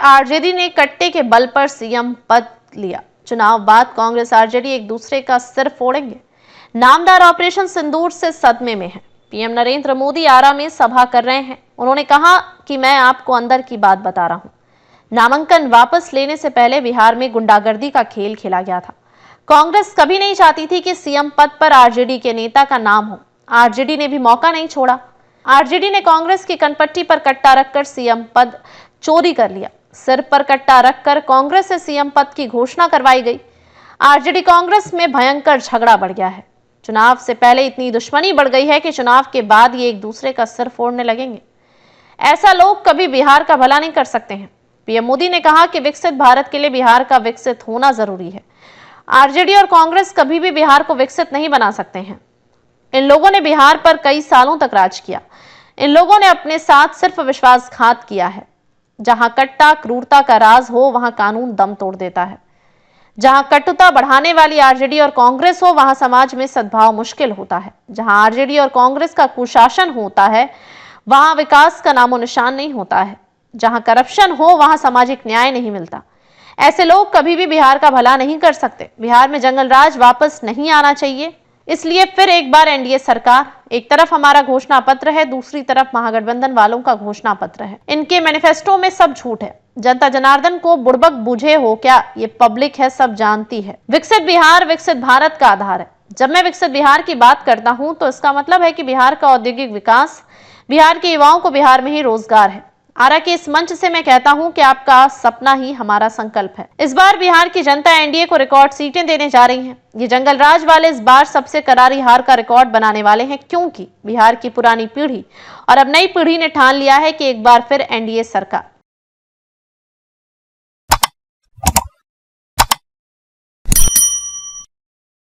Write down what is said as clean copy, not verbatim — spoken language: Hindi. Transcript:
आरजेडी ने कट्टे के बल पर सीएम पद लिया। चुनाव बाद कांग्रेस आरजेडी एक दूसरे का सिर फोड़ेंगे। नामदार ऑपरेशन सिंदूर से सदमे में है। पीएम नरेंद्र मोदी आरा में सभा कर रहे हैं। उन्होंने कहा कि मैं आपको अंदर की बात बता रहा हूं। नामांकन वापस लेने से पहले बिहार में गुंडागर्दी का खेल खेला गया था। कांग्रेस कभी नहीं चाहती थी कि सीएम पद पर आरजेडी के नेता का नाम हो। आरजेडी ने भी मौका नहीं छोड़ा। आरजेडी ने कांग्रेस की कनपट्टी पर कट्टा रखकर सीएम पद चोरी कर लिया। सिर पर कट्टा रखकर कांग्रेस से सीएम पद की घोषणा करवाई गई। आरजेडी कांग्रेस में भयंकर झगड़ा बढ़ गया है। चुनाव से पहले इतनी दुश्मनी बढ़ गई है कि चुनाव के बाद ये एक दूसरे का सिर फोड़ने लगेंगे। ऐसा लोग कभी बिहार का भला नहीं कर सकते हैं। पीएम मोदी ने कहा कि विकसित भारत के लिए बिहार का विकसित होना जरूरी है। आरजेडी और कांग्रेस कभी भी बिहार को विकसित नहीं बना सकते हैं। इन लोगों ने बिहार पर कई सालों तक राज किया। इन लोगों ने अपने साथ सिर्फ विश्वासघात किया है। जहां कट्टा क्रूरता का राज हो, वहां कानून दम तोड़ देता है। जहां कटुता बढ़ाने वाली आरजेडी और कांग्रेस हो, वहां समाज में सद्भाव मुश्किल होता है। जहां आरजेडी और कांग्रेस का कुशासन होता है, वहां विकास का नामो निशान नहीं होता है। जहां करप्शन हो, वहां सामाजिक न्याय नहीं मिलता। ऐसे लोग कभी भी बिहार का भला नहीं कर सकते। बिहार में जंगल राज वापस नहीं आना चाहिए। इसलिए फिर एक बार एनडीए सरकार, एक तरफ हमारा घोषणा पत्र है, दूसरी तरफ महागठबंधन वालों का घोषणा पत्र है। इनके मैनिफेस्टो में सब झूठ है। जनता जनार्दन को बुड़बक बुझे हो क्या? ये पब्लिक है, सब जानती है। विकसित बिहार विकसित भारत का आधार है। जब मैं विकसित बिहार की बात करता हूं तो इसका मतलब है कि बिहार का औद्योगिक विकास, बिहार के युवाओं को बिहार में ही रोजगार है। आरा के इस मंच से मैं कहता हूं कि आपका सपना ही हमारा संकल्प है। इस बार बिहार की जनता एनडीए को रिकॉर्ड सीटें देने जा रही है। ये जंगल राज वाले इस बार सबसे करारी हार का रिकॉर्ड बनाने वाले हैं, क्योंकि बिहार की पुरानी पीढ़ी और अब नई पीढ़ी ने ठान लिया है कि एक बार फिर एनडीए सरकार।